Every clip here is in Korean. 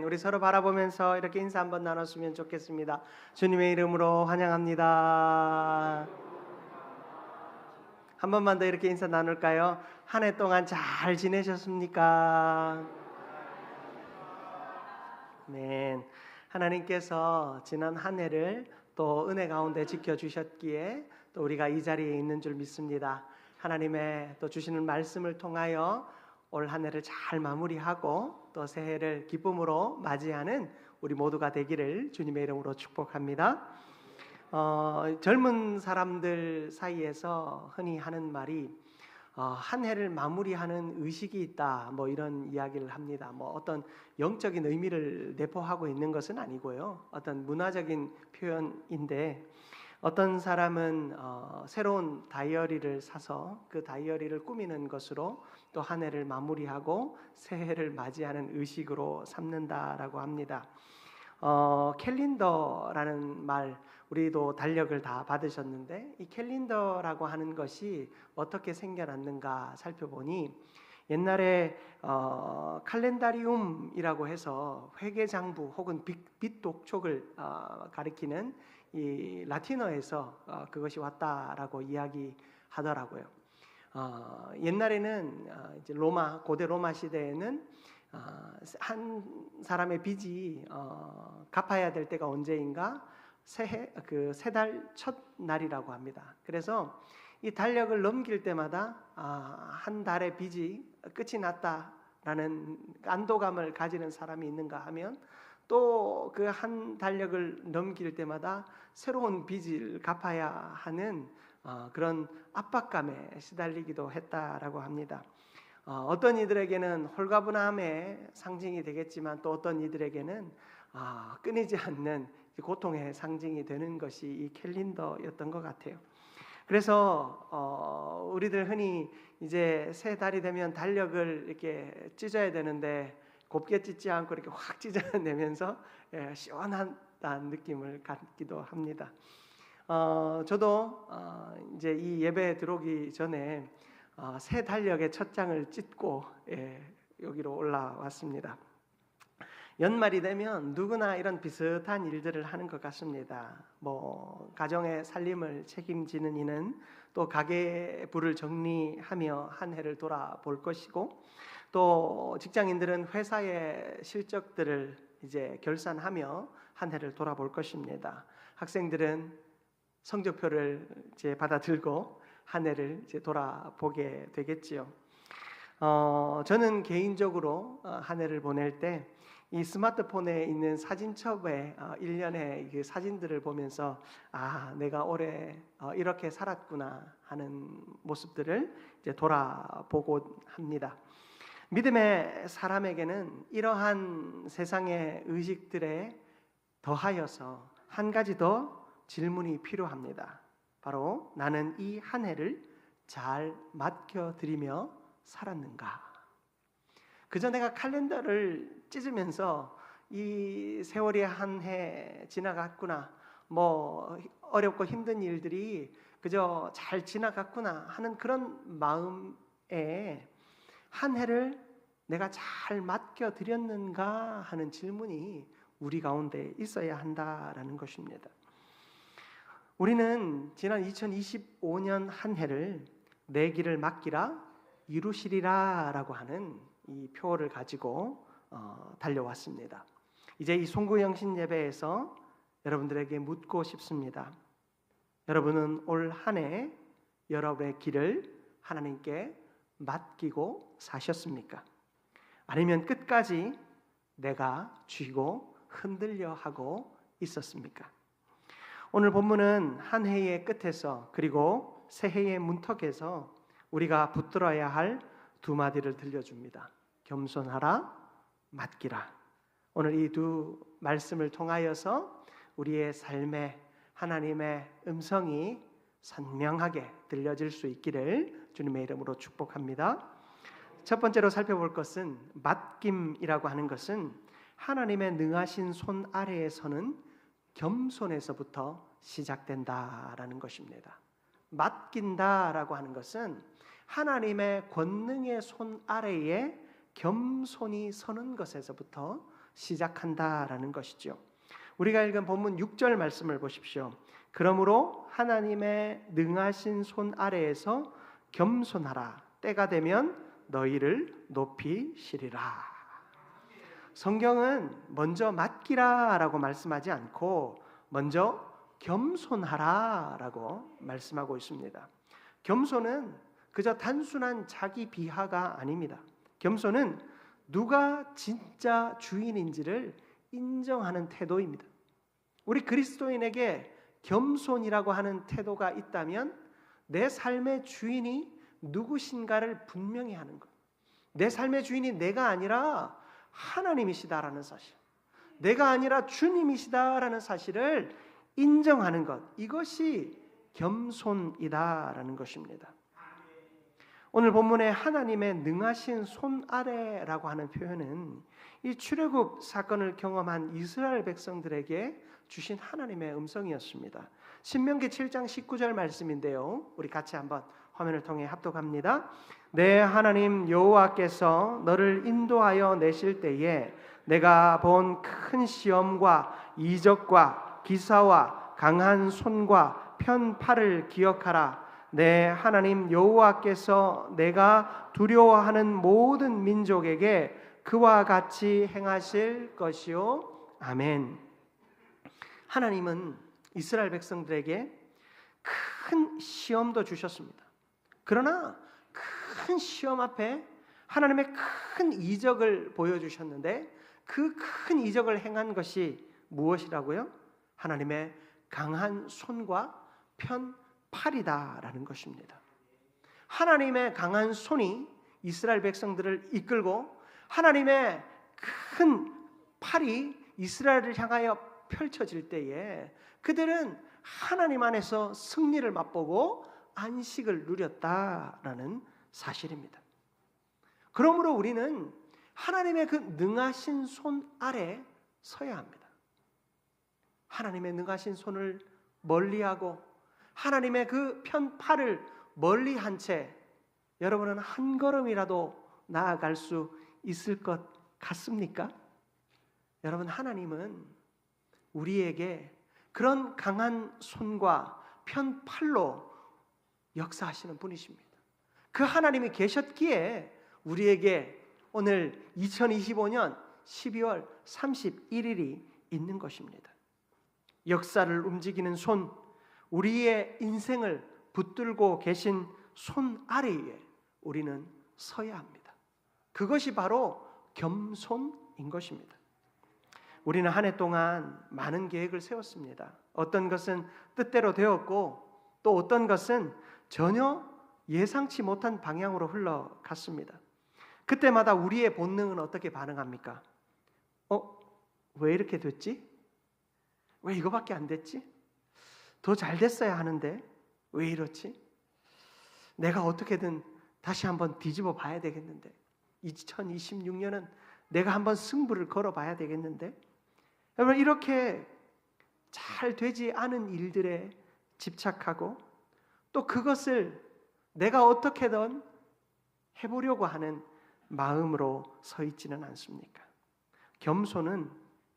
우리 서로 바라보면서 이렇게 인사 한번 나눴으면 좋겠습니다. 주님의 이름으로 환영합니다. 한 번만 더 이렇게 인사 나눌까요? 한 해 동안 잘 지내셨습니까? 네. 하나님께서 지난 한 해를 또 은혜 가운데 지켜주셨기에 또 우리가 이 자리에 있는 줄 믿습니다. 하나님의 또 주시는 말씀을 통하여 올 한 해를 잘 마무리하고 또 새해를 기쁨으로 맞이하는 우리 모두가 되기를 주님의 이름으로 축복합니다. 젊은 사람들 사이에서 흔히 하는 말이 한 해를 마무리하는 의식이 있다, 뭐 이런 이야기를 합니다. 뭐 어떤 영적인 의미를 내포하고 있는 것은 아니고요, 어떤 문화적인 표현인데, 어떤 사람은 새로운 다이어리를 사서 그 다이어리를 꾸미는 것으로 또 한 해를 마무리하고 새해를 맞이하는 의식으로 삼는다라고 합니다. 캘린더라는 말, 우리도 달력을 다 받으셨는데, 이 캘린더라고 하는 것이 어떻게 생겨났는가 살펴보니, 옛날에 칼렌다리움이라고 해서 회계장부 혹은 빚독촉을 가리키는 이 라틴어에서 그것이 왔다라고 이야기하더라고요. 옛날에는 이제 고대 로마 시대에는 한 사람의 빚이 갚아야 될 때가 언제인가? 세 달 첫 날이라고 합니다. 그래서 이 달력을 넘길 때마다 한 달의 빚이 끝이 났다라는 안도감을 가지는 사람이 있는가 하면, 또 그 한 달력을 넘길 때마다 새로운 빚을 갚아야 하는 그런 압박감에 시달리기도 했다라고 합니다. 어떤 이들에게는 홀가분함의 상징이 되겠지만, 또 어떤 이들에게는 끊이지 않는 고통의 상징이 되는 것이 이 캘린더였던 것 같아요. 그래서 우리들 흔히 이제 새 달이 되면 달력을 이렇게 찢어야 되는데, 곱게 찢지 않고 이렇게 확 찢어내면서 시원하다는 느낌을 갖기도 합니다. 저도 이제 이 예배에 들어오기 전에 새 달력의 첫 장을 찢고 여기로 올라왔습니다. 연말이 되면 누구나 이런 비슷한 일들을 하는 것 같습니다. 뭐 가정의 살림을 책임지는 이는 또 가게 부를 정리하며 한 해를 돌아볼 것이고, 또 직장인들은 회사의 실적들을 이제 결산하며 한 해를 돌아볼 것입니다. 학생들은 성적표를 이제 받아들고 한 해를 이제 돌아보게 되겠지요. 저는 개인적으로 한 해를 보낼 때 이 스마트폰에 있는 사진첩에 일련의 그 사진들을 보면서 내가 올해 이렇게 살았구나 하는 모습들을 이제 돌아보곤 합니다. 믿음의 사람에게는 이러한 세상의 의식들에 더하여서 한 가지 더 질문이 필요합니다. 바로, 나는 이 한 해를 잘 맡겨드리며 살았는가? 그저 내가 칼렌더를 찢으면서 이 세월이 한 해 지나갔구나, 뭐 어렵고 힘든 일들이 그저 잘 지나갔구나 하는 그런 마음에 한 해를 내가 잘 맡겨드렸는가 하는 질문이 우리 가운데 있어야 한다라는 것입니다. 우리는 지난 2025년 한 해를 내 길을 맡기라 이루시리라 라고 하는 이 표어를 가지고 달려왔습니다. 이제 이 송구영신 예배에서 여러분들에게 묻고 싶습니다. 여러분은 올 한 해 여러분의 길을 하나님께 맡기고 사셨습니까? 아니면 끝까지 내가 쥐고 흔들려 하고 있었습니까? 오늘 본문은 한 해의 끝에서, 그리고 새해의 문턱에서 우리가 붙들어야 할 두 마디를 들려줍니다. 겸손하라, 맡기라. 오늘 이 두 말씀을 통하여서 우리의 삶에 하나님의 음성이 선명하게 들려질 수 있기를 주님의 이름으로 축복합니다. 첫 번째로 살펴볼 것은, 맡김이라고 하는 것은 하나님의 능하신 손 아래에 서는 겸손에서부터 시작된다라는 것입니다. 맡긴다라고 하는 것은 하나님의 권능의 손 아래에 겸손히 서는 것에서부터 시작한다라는 것이죠. 우리가 읽은 본문 6절 말씀을 보십시오. 그러므로 하나님의 능하신 손 아래에서 겸손하라. 때가 되면 너희를 높이시리라. 성경은 먼저 맡기라라고 말씀하지 않고 먼저 겸손하라라고 말씀하고 있습니다. 겸손은 그저 단순한 자기 비하가 아닙니다. 겸손은 누가 진짜 주인인지를 인정하는 태도입니다. 우리 그리스도인에게 겸손이라고 하는 태도가 있다면 내 삶의 주인이 누구신가를 분명히 하는 것. 내 삶의 주인이 내가 아니라 하나님이시다라는 사실, 내가 아니라 주님이시다라는 사실을 인정하는 것, 이것이 겸손이다라는 것입니다. 오늘 본문에 하나님의 능하신 손 아래라고 하는 표현은 이 출애굽 사건을 경험한 이스라엘 백성들에게 주신 하나님의 음성이었습니다. 신명기 7장 19절 말씀인데요, 우리 같이 한번 화면을 통해 합독합니다. 내 하나님 여호와께서 너를 인도하여 내실 때에 내가 본 큰 시험과 이적과 기사와 강한 손과 편 팔을 기억하라. 내 하나님 여호와께서 내가 두려워하는 모든 민족에게 그와 같이 행하실 것이요. 아멘. 하나님은 이스라엘 백성들에게 큰 시험도 주셨습니다. 그러나 큰 시험 앞에 하나님의 큰 이적을 보여주셨는데 그 큰 이적을 행한 것이 무엇이라고요? 하나님의 강한 손과 편 팔이다라는 것입니다. 하나님의 강한 손이 이스라엘 백성들을 이끌고 하나님의 큰 팔이 이스라엘을 향하여 펼쳐질 때에 그들은 하나님 안에서 승리를 맛보고 안식을 누렸다라는 사실입니다. 그러므로 우리는 하나님의 그 능하신 손 아래 서야 합니다. 하나님의 능하신 손을 멀리하고 하나님의 그 편팔을 멀리한 채 여러분은 한 걸음이라도 나아갈 수 있을 것 같습니까? 여러분, 하나님은 우리에게 그런 강한 손과 편팔로 역사하시는 분이십니다. 그 하나님이 계셨기에 우리에게 오늘 2025년 12월 31일이 있는 것입니다. 역사를 움직이는 손, 우리의 인생을 붙들고 계신 손 아래에 우리는 서야 합니다. 그것이 바로 겸손인 것입니다. 우리는 한 해 동안 많은 계획을 세웠습니다. 어떤 것은 뜻대로 되었고 또 어떤 것은 전혀 예상치 못한 방향으로 흘러갔습니다. 그때마다 우리의 본능은 어떻게 반응합니까? 왜 이렇게 됐지? 왜 이거밖에 안 됐지? 더 잘 됐어야 하는데 왜 이렇지? 내가 어떻게든 다시 한번 뒤집어 봐야 되겠는데 2026년은 내가 한번 승부를 걸어봐야 되겠는데 여러분, 이렇게 잘 되지 않은 일들에 집착하고 또 그것을 내가 어떻게든 해보려고 하는 마음으로 서 있지는 않습니까? 겸손은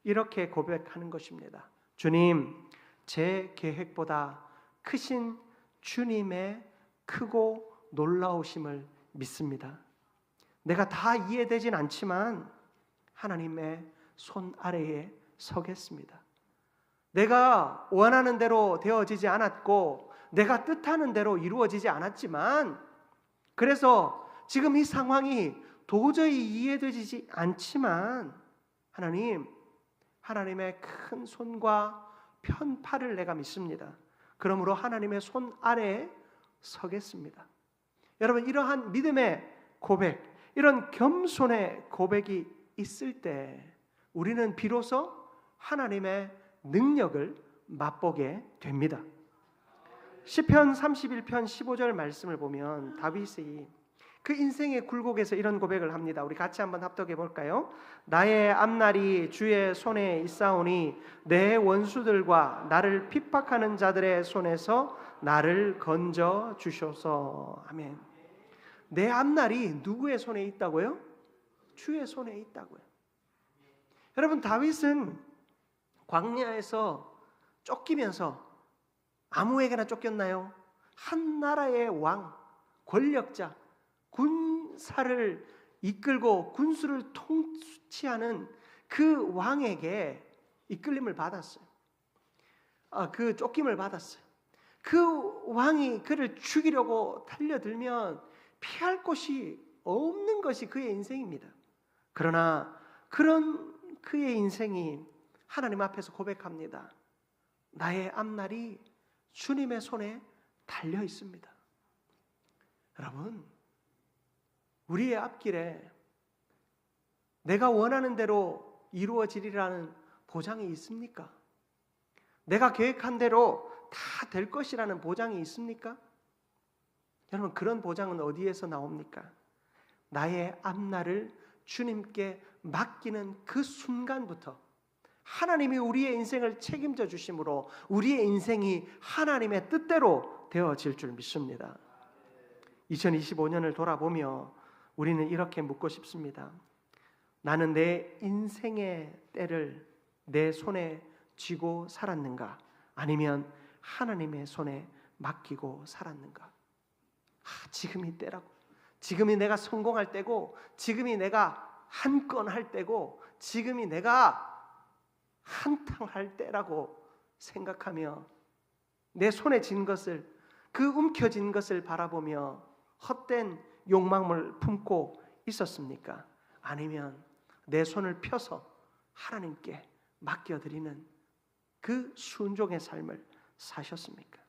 이렇게 고백하는 것입니다. 주님, 제 계획보다 크신 주님의 크고 놀라우심을 믿습니다. 내가 다 이해되진 않지만 하나님의 손 아래에 서겠습니다. 내가 원하는 대로 되어지지 않았고 내가 뜻하는 대로 이루어지지 않았지만 그래서 지금 이 상황이 도저히 이해되지 않지만 하나님의 큰 손과 편팔을 내가 믿습니다. 그러므로 하나님의 손 아래에 서겠습니다. 여러분, 이러한 믿음의 고백, 이런 겸손의 고백이 있을 때 우리는 비로소 하나님의 능력을 맛보게 됩니다. 시편 31편 15절 말씀을 보면 다윗이 그 인생의 굴곡에서 이런 고백을 합니다. 우리 같이 한번 합독해 볼까요? 나의 앞날이 주의 손에 있사오니 내 원수들과 나를 핍박하는 자들의 손에서 나를 건져 주소서. 아멘. 내 앞날이 누구의 손에 있다고요? 주의 손에 있다고요. 여러분, 다윗은 광야에서 쫓기면서 아무에게나 쫓겼나요? 한 나라의 왕, 권력자, 군사를 이끌고 군수를 통치하는 그 왕에게 이끌림을 받았어요. 그 쫓김을 받았어요. 그 왕이 그를 죽이려고 달려들면 피할 곳이 없는 것이 그의 인생입니다. 그러나 그런 그의 인생이 하나님 앞에서 고백합니다. 나의 앞날이 주님의 손에 달려 있습니다. 여러분, 우리의 앞길에 내가 원하는 대로 이루어지리라는 보장이 있습니까? 내가 계획한 대로 다 될 것이라는 보장이 있습니까? 여러분, 그런 보장은 어디에서 나옵니까? 나의 앞날을 주님께 맡기는 그 순간부터 하나님이 우리의 인생을 책임져 주심으로 우리의 인생이 하나님의 뜻대로 되어질 줄 믿습니다. 2025년을 돌아보며 우리는 이렇게 묻고 싶습니다. 나는 내 인생의 때를 내 손에 쥐고 살았는가? 아니면 하나님의 손에 맡기고 살았는가? 지금이 때라고. 지금이 내가 성공할 때고, 지금이 내가 한 건 할 때고, 지금이 내가 한탕할 때라고 생각하며 내 손에 쥔 것을, 그 움켜쥔 것을 바라보며 헛된 욕망을 품고 있었습니까? 아니면 내 손을 펴서 하나님께 맡겨드리는 그 순종의 삶을 사셨습니까?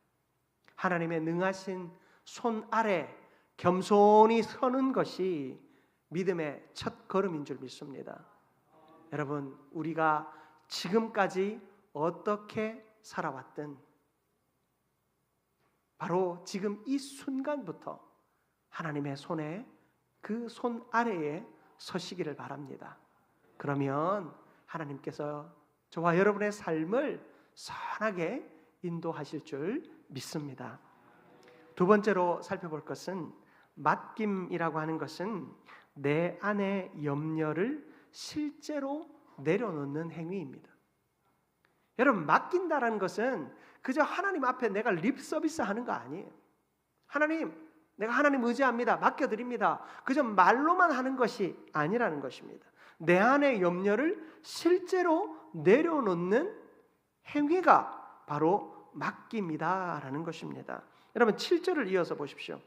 하나님의 능하신 손 아래 겸손히 서는 것이 믿음의 첫 걸음인 줄 믿습니다. 여러분, 우리가 지금까지 어떻게 살아왔든 바로 지금 이 순간부터 하나님의 손에, 그 손 아래에 서시기를 바랍니다. 그러면 하나님께서 저와 여러분의 삶을 선하게 인도하실 줄 믿습니다. 두 번째로 살펴볼 것은, 맡김이라고 하는 것은 내 안의 염려를 실제로 내려놓는 행위입니다. 여러분, 맡긴다라는 것은 그저 하나님 앞에 내가 립 서비스 하는 거 아니에요. 하나님, 내가 하나님 의지합니다, 맡겨드립니다, 그저 말로만 하는 것이 아니라는 것입니다. 내 안의 염려를 실제로 내려놓는 행위가 바로 맡김이다라는 것입니다. 여러분, 7절을 이어서 보십시오.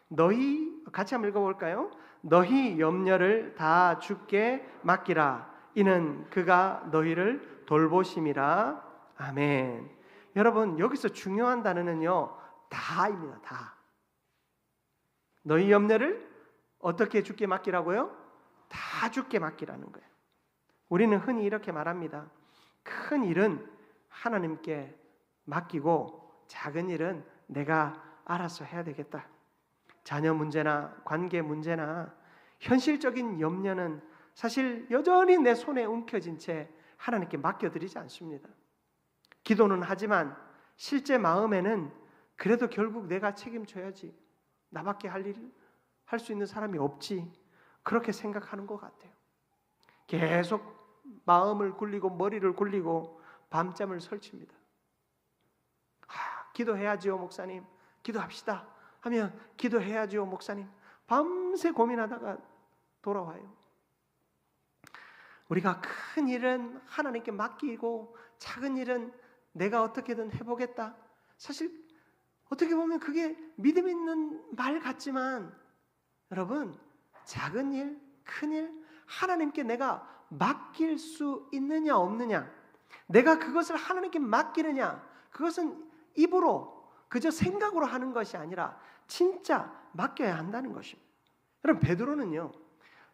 너희, 같이 한번 읽어볼까요? 너희 염려를 다 주께 맡기라. 이는 그가 너희를 돌보심이라. 아멘. 여러분, 여기서 중요한 단어는요, 다입니다. 다. 너희 염려를 어떻게 주께 맡기라고요? 다 주께 맡기라는 거예요. 우리는 흔히 이렇게 말합니다. 큰 일은 하나님께 맡기고 작은 일은 내가 알아서 해야 되겠다. 자녀 문제나 관계 문제나 현실적인 염려는 사실 여전히 내 손에 움켜쥔 채 하나님께 맡겨드리지 않습니다. 기도는 하지만 실제 마음에는 그래도 결국 내가 책임져야지, 나밖에 할 수 있는 사람이 없지, 그렇게 생각하는 것 같아요. 계속 마음을 굴리고 머리를 굴리고 밤잠을 설칩니다. 기도해야지요 목사님, 기도합시다 하면 기도해야지요 목사님, 밤새 고민하다가 돌아와요. 우리가 큰 일은 하나님께 맡기고 작은 일은 내가 어떻게든 해보겠다, 사실 어떻게 보면 그게 믿음 있는 말 같지만 여러분, 작은 일, 큰 일 하나님께 내가 맡길 수 있느냐 없느냐, 내가 그것을 하나님께 맡기느냐, 그것은 입으로 그저 생각으로 하는 것이 아니라 진짜 맡겨야 한다는 것입니다. 여러분, 베드로는요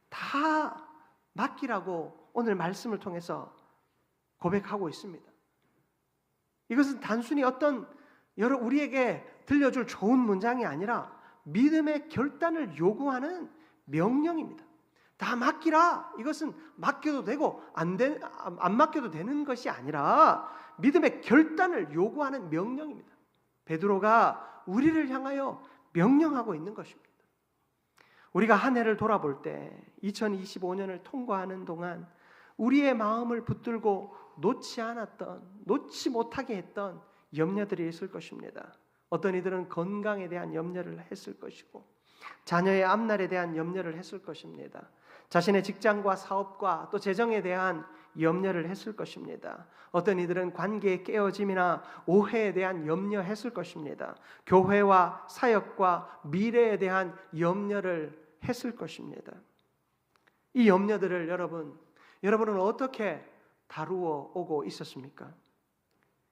다 맡기라고 오늘 말씀을 통해서 고백하고 있습니다. 이것은 단순히 어떤 우리에게 들려줄 좋은 문장이 아니라 믿음의 결단을 요구하는 명령입니다. 다 맡기라. 이것은 맡겨도 되고 안 맡겨도 되는 것이 아니라 믿음의 결단을 요구하는 명령입니다. 베드로가 우리를 향하여 명령하고 있는 것입니다. 우리가 한 해를 돌아볼 때 2025년을 통과하는 동안 우리의 마음을 붙들고 놓지 못하게 했던 염려들이 있을 것입니다. 어떤 이들은 건강에 대한 염려를 했을 것이고, 자녀의 앞날에 대한 염려를 했을 것입니다. 자신의 직장과 사업과 또 재정에 대한 염려를 했을 것입니다. 어떤 이들은 관계의 깨어짐이나 오해에 대한 염려했을 것입니다. 교회와 사역과 미래에 대한 염려를 했을 것입니다. 이 염려들을 여러분은 어떻게 다루어 오고 있었습니까?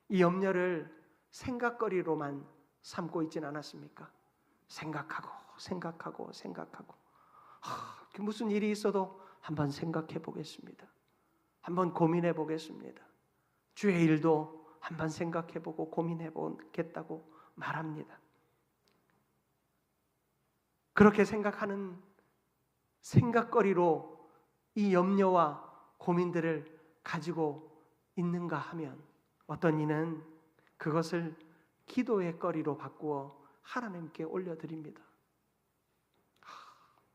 이 염려를 생각거리로만 삼고 있진 않았습니까? 생각하고 무슨 일이 있어도 한번 생각해 보겠습니다. 한번 고민해 보겠습니다. 주의 일도 한번 생각해 보고 고민해 보겠다고 말합니다. 그렇게 생각하는 생각거리로 이 염려와 고민들을 가지고 있는가 하면, 어떤 이는 그것을 기도의 거리로 바꾸어 하나님께 올려드립니다.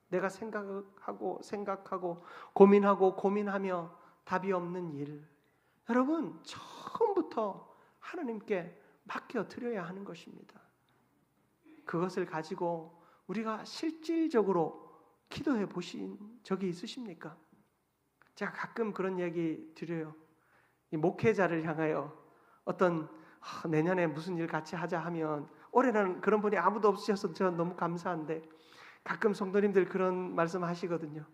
내가 생각하고 고민하며 답이 없는 일, 여러분 처음부터 하나님께 맡겨드려야 하는 것입니다. 그것을 가지고 우리가 실질적으로 기도해 보신 적이 있으십니까? 제가 가끔 그런 얘기 드려요. 이 목회자를 향하여 어떤 내년에 무슨 일 같이 하자 하면, 올해는 그런 분이 아무도 없으셔서 저는 너무 감사한데 가끔 성도님들 그런 말씀 하시거든요.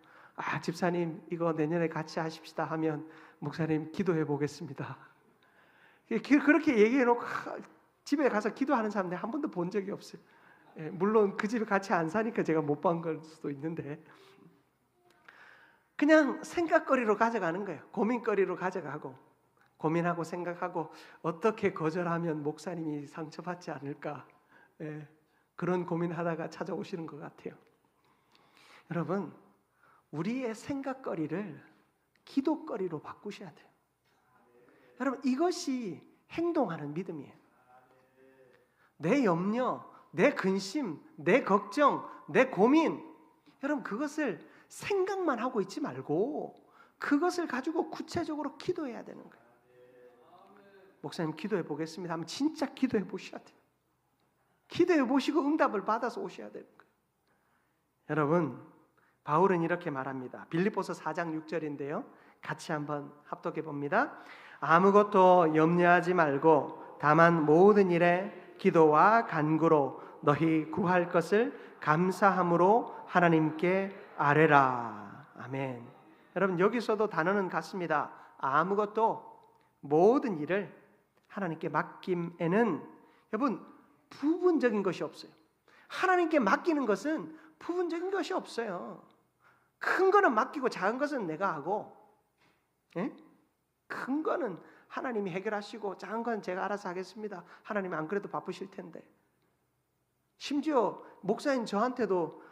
집사님 이거 내년에 같이 하십시다 하면, 목사님 기도해 보겠습니다. 그렇게 얘기해 놓고 집에 가서 기도하는 사람들 한 번도 본 적이 없어요. 물론 그 집에 같이 안 사니까 제가 못 본 걸 수도 있는데, 그냥 생각거리로 가져가는 거예요. 고민거리로 가져가고, 고민하고 생각하고 어떻게 거절하면 목사님이 상처받지 않을까, 그런 고민하다가 찾아오시는 것 같아요. 여러분, 우리의 생각거리를 기도거리로 바꾸셔야 돼요. 여러분, 이것이 행동하는 믿음이에요. 내 염려, 내 근심, 내 걱정, 내 고민, 여러분 그것을 생각만 하고 있지 말고 그것을 가지고 구체적으로 기도해야 되는 거예요. 목사님 기도해 보겠습니다 하면 진짜 기도해 보셔야 돼요. 기도해 보시고 응답을 받아서 오셔야 되는 거예요. 여러분, 바울은 이렇게 말합니다. 빌립보서 4장 6절인데요. 같이 한번 합독해 봅니다. 아무것도 염려하지 말고 다만 모든 일에 기도와 간구로 너희 구할 것을 감사함으로 하나님께 아뢰라. 아멘. 여러분, 여기서도 단어는 같습니다. 아무것도, 모든 일을 하나님께 맡김에는 여러분 부분적인 것이 없어요. 하나님께 맡기는 것은 부분적인 것이 없어요. 큰 거는 맡기고 작은 것은 내가 하고, 큰 거는 하나님이 해결하시고 작은 건 제가 알아서 하겠습니다. 하나님 안 그래도 바쁘실 텐데. 심지어 목사님 저한테도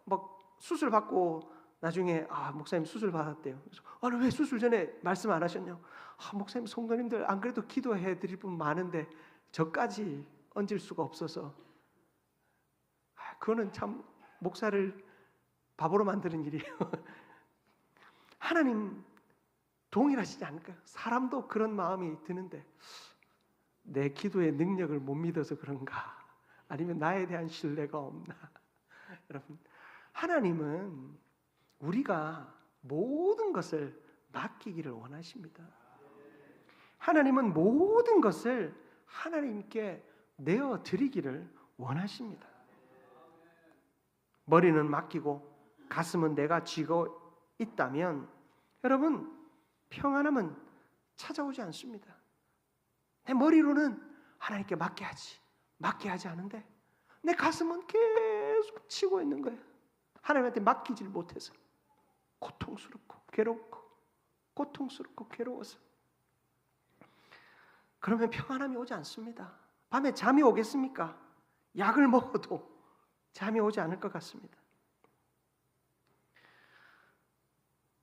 막 수술 받고 나중에 목사님 수술 받았대요. 그래서 왜 수술 전에 말씀 안 하셨냐? 목사님 성도님들 안 그래도 기도해 드릴 분 많은데 저까지 얹을 수가 없어서. 그거는 참 목사를 바보로 만드는 일이에요. 하나님 동일하시지 않을까요? 사람도 그런 마음이 드는데 내 기도의 능력을 못 믿어서 그런가? 아니면 나에 대한 신뢰가 없나? 여러분, 하나님은 우리가 모든 것을 맡기기를 원하십니다. 하나님은 모든 것을 하나님께 내어드리기를 원하십니다. 머리는 맡기고 가슴은 내가 쥐고 있다면 여러분, 평안함은 찾아오지 않습니다. 내 머리로는 하나님께 맡게 하지 않은데 내 가슴은 계속 치고 있는 거예요. 하나님한테 맡기질 못해서 고통스럽고 괴로워서. 그러면 평안함이 오지 않습니다. 밤에 잠이 오겠습니까? 약을 먹어도 잠이 오지 않을 것 같습니다.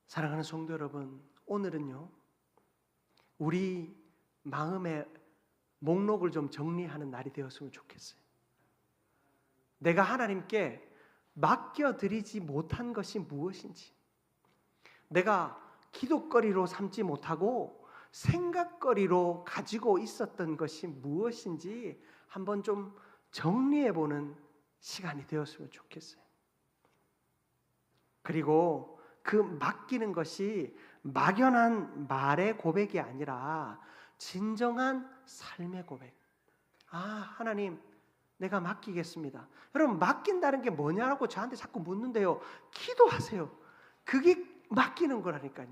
사랑하는 성도 여러분, 오늘은요 우리 마음의 목록을 좀 정리하는 날이 되었으면 좋겠어요. 내가 하나님께 맡겨드리지 못한 것이 무엇인지, 내가 기도거리로 삼지 못하고 생각거리로 가지고 있었던 것이 무엇인지 한번 좀 정리해보는 시간이 되었으면 좋겠어요. 그리고 그 맡기는 것이 막연한 말의 고백이 아니라 진정한 삶의 고백. 하나님, 내가 맡기겠습니다. 여러분, 맡긴다는 게 뭐냐고 저한테 자꾸 묻는데요. 기도하세요. 그게 맡기는 거라니까요.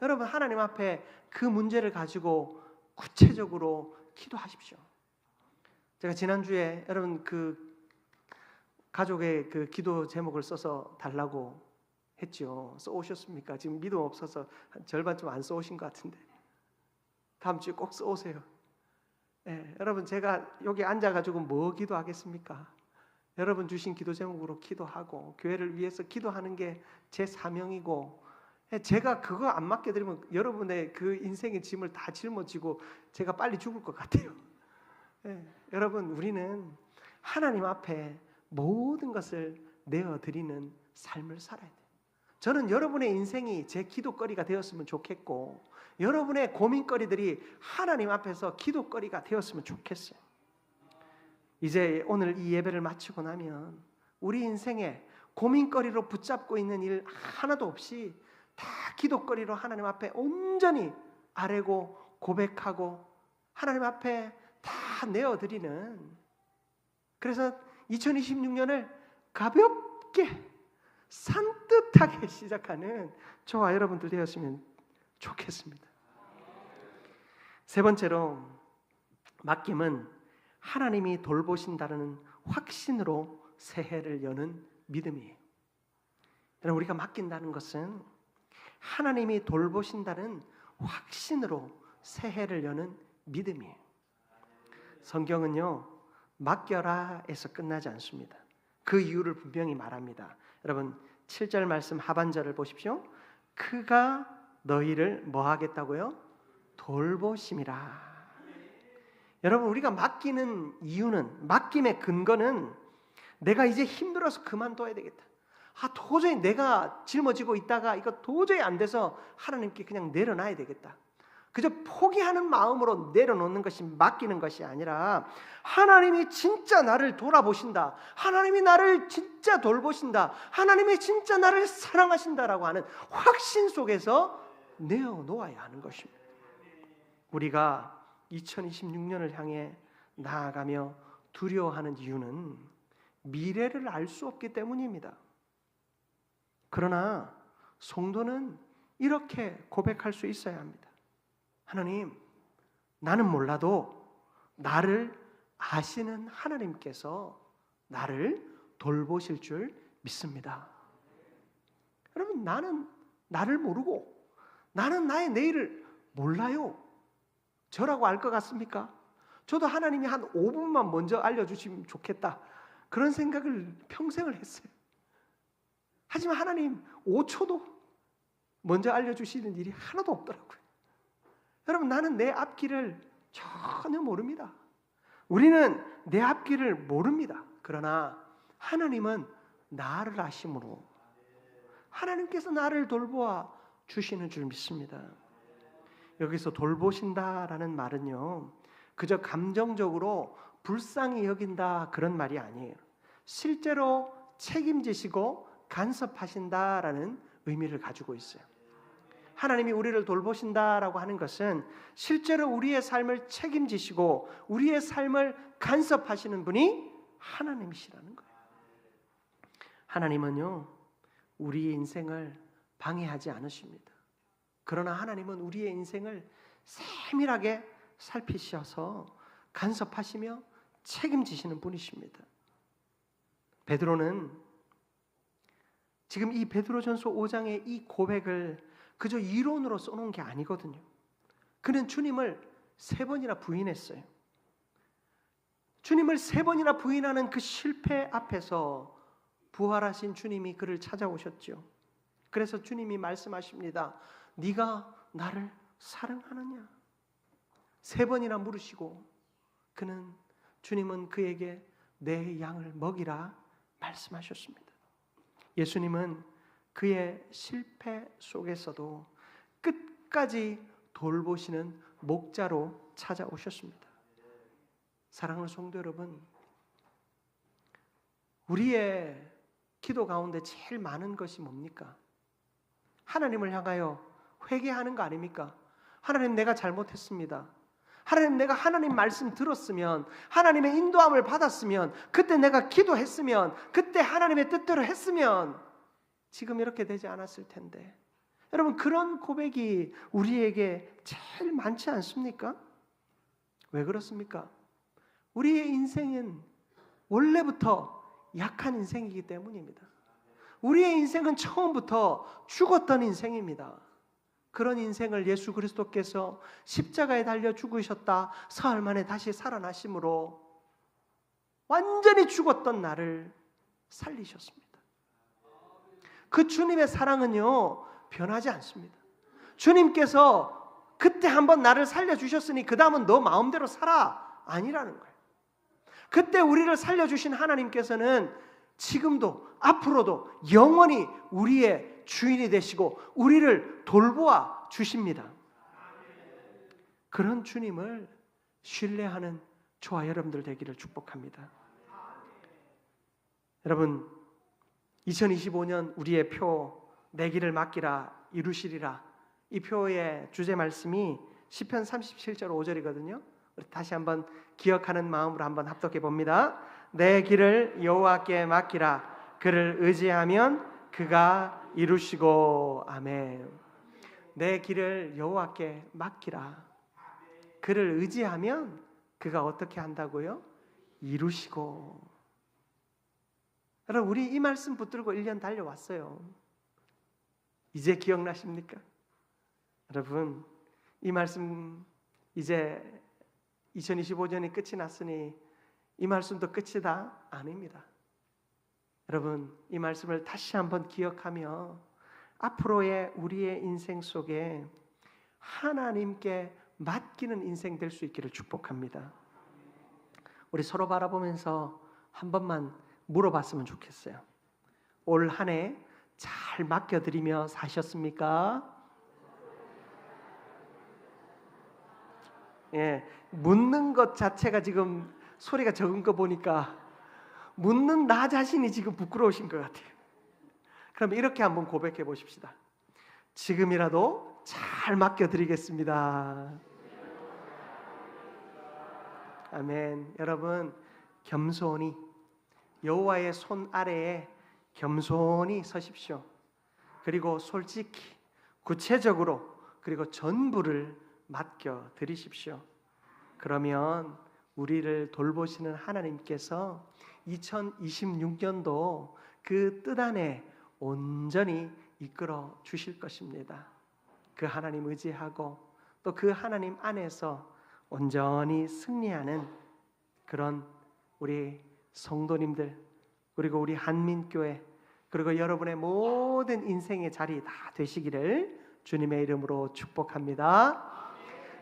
여러분, 하나님 앞에 그 문제를 가지고 구체적으로 기도하십시오. 제가 지난주에 여러분 그 가족의 그 기도 제목을 써서 달라고 했죠. 써오셨습니까? 지금 믿음 없어서 한 절반쯤 안 써오신 것 같은데 다음 주에 꼭 써오세요. 여러분, 제가 여기 앉아가지고 뭐 기도하겠습니까? 여러분 주신 기도 제목으로 기도하고 교회를 위해서 기도하는 게 제 사명이고, 제가 그거 안 맡겨드리면 여러분의 그 인생의 짐을 다 짊어지고 제가 빨리 죽을 것 같아요. 여러분, 우리는 하나님 앞에 모든 것을 내어드리는 삶을 살아야 돼요. 저는 여러분의 인생이 제 기도거리가 되었으면 좋겠고, 여러분의 고민거리들이 하나님 앞에서 기도거리가 되었으면 좋겠어요. 이제 오늘 이 예배를 마치고 나면 우리 인생에 고민거리로 붙잡고 있는 일 하나도 없이 다 기도거리로 하나님 앞에 온전히 아뢰고 고백하고 하나님 앞에 다 내어드리는, 그래서 2026년을 가볍게 산뜻하게 시작하는 저와 여러분들 되었으면 좋겠습니다. 세 번째로, 맡김은 하나님이 돌보신다는 확신으로 새해를 여는 믿음이에요. 여러분, 우리가 맡긴다는 것은 하나님이 돌보신다는 확신으로 새해를 여는 믿음이에요. 성경은요, 맡겨라에서 끝나지 않습니다. 그 이유를 분명히 말합니다. 여러분, 7절 말씀 하반절을 보십시오. 그가 너희를 뭐 하겠다고요? 돌보심이라. 여러분, 우리가 맡기는 이유는, 맡김의 근거는 내가 이제 힘들어서 그만둬야 되겠다. 도저히 내가 짊어지고 있다가 이거 도저히 안 돼서 하나님께 그냥 내려놔야 되겠다. 그저 포기하는 마음으로 내려놓는 것이 맡기는 것이 아니라, 하나님이 진짜 나를 돌아보신다, 하나님이 나를 진짜 돌보신다, 하나님이 진짜 나를 사랑하신다라고 하는 확신 속에서 내어놓아야 하는 것입니다. 우리가 2026년을 향해 나아가며 두려워하는 이유는 미래를 알 수 없기 때문입니다. 그러나 성도는 이렇게 고백할 수 있어야 합니다. 하나님, 나는 몰라도 나를 아시는 하나님께서 나를 돌보실 줄 믿습니다. 여러분, 나는 나를 모르고 나는 나의 내일을 몰라요. 저라고 알 것 같습니까? 저도 하나님이 한 5분만 먼저 알려주시면 좋겠다, 그런 생각을 평생을 했어요. 하지만 하나님 5초도 먼저 알려주시는 일이 하나도 없더라고요. 여러분, 나는 내 앞길을 전혀 모릅니다. 우리는 내 앞길을 모릅니다. 그러나 하나님은 나를 아심으로 하나님께서 나를 돌보아 주시는 줄 믿습니다. 여기서 돌보신다라는 말은요, 그저 감정적으로 불쌍히 여긴다 그런 말이 아니에요. 실제로 책임지시고 간섭하신다라는 의미를 가지고 있어요. 하나님이 우리를 돌보신다라고 하는 것은 실제로 우리의 삶을 책임지시고 우리의 삶을 간섭하시는 분이 하나님이시라는 거예요. 하나님은요, 우리의 인생을 방해하지 않으십니다. 그러나 하나님은 우리의 인생을 세밀하게 살피셔서 간섭하시며 책임지시는 분이십니다. 베드로는 지금 이 베드로전서 5장의 이 고백을 그저 이론으로 써놓은 게 아니거든요. 그는 주님을 3번이나 부인했어요. 주님을 3번이나 부인하는 그 실패 앞에서 부활하신 주님이 그를 찾아오셨죠. 그래서 주님이 말씀하십니다. 네가 나를 사랑하느냐? 3번이나 물으시고 주님은 그에게 내 양을 먹이라 말씀하셨습니다. 예수님은 그의 실패 속에서도 끝까지 돌보시는 목자로 찾아오셨습니다. 사랑하는 성도 여러분, 우리의 기도 가운데 제일 많은 것이 뭡니까? 하나님을 향하여 회개하는 거 아닙니까? 하나님, 내가 잘못했습니다. 하나님, 내가 하나님 말씀 들었으면, 하나님의 인도함을 받았으면, 그때 내가 기도했으면, 그때 하나님의 뜻대로 했으면 지금 이렇게 되지 않았을 텐데. 여러분, 그런 고백이 우리에게 제일 많지 않습니까? 왜 그렇습니까? 우리의 인생은 원래부터 약한 인생이기 때문입니다. 우리의 인생은 처음부터 죽었던 인생입니다. 그런 인생을 예수 그리스도께서 십자가에 달려 죽으셨다 사흘 만에 다시 살아나심으로 완전히 죽었던 나를 살리셨습니다. 그 주님의 사랑은요, 변하지 않습니다. 주님께서 그때 한번 나를 살려주셨으니 그 다음은 너 마음대로 살아, 아니라는 거예요. 그때 우리를 살려주신 하나님께서는 지금도 앞으로도 영원히 우리의 주인이 되시고 우리를 돌보아 주십니다. 그런 주님을 신뢰하는 저와 여러분들 되기를 축복합니다. 여러분, 2025년 우리의 표 내 길을 맡기라 이루시리라, 이 표의 주제 말씀이 시편 37절 5절이거든요. 우리 다시 한번 기억하는 마음으로 한번 합독해 봅니다. 내 길을 여호와께 맡기라. 그를 의지하면 그가 이루시고. 아멘. 내 길을 여호와께 맡기라. 그를 의지하면 그가 어떻게 한다고요? 이루시고. 여러분, 우리 이 말씀 붙들고 1년 달려왔어요. 이제 기억나십니까? 여러분, 이 말씀 이제 2025년이 끝이 났으니 이 말씀도 끝이다? 아닙니다. 여러분, 이 말씀을 다시 한번 기억하며 앞으로의 우리의 인생 속에 하나님께 맡기는 인생 될 수 있기를 축복합니다. 우리 서로 바라보면서 한 번만 물어봤으면 좋겠어요. 올 한 해 잘 맡겨드리며 사셨습니까? 예, 묻는 것 자체가 지금 소리가 적은 거 보니까 묻는 나 자신이 지금 부끄러우신 것 같아요. 그럼 이렇게 한번 고백해 보십시다. 지금이라도 잘 맡겨드리겠습니다. 아멘. 여러분, 겸손히 여호와의 손 아래에 겸손히 서십시오. 그리고 솔직히 구체적으로 그리고 전부를 맡겨드리십시오. 그러면 우리를 돌보시는 하나님께서 2026년도 그 뜻 안에 온전히 이끌어 주실 것입니다. 그 하나님 의지하고 또 그 하나님 안에서 온전히 승리하는 그런 우리 성도님들, 그리고 우리 한민교회, 그리고 여러분의 모든 인생의 자리 다 되시기를 주님의 이름으로 축복합니다.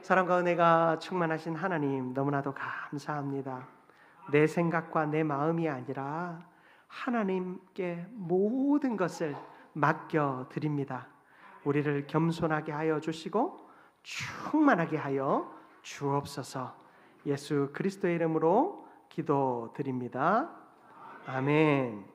사랑과 은혜가 충만하신 하나님, 너무나도 감사합니다. 내 생각과 내 마음이 아니라 하나님께 모든 것을 맡겨드립니다. 우리를 겸손하게 하여 주시고 충만하게 하여 주옵소서. 예수 그리스도의 이름으로 기도드립니다. 아멘.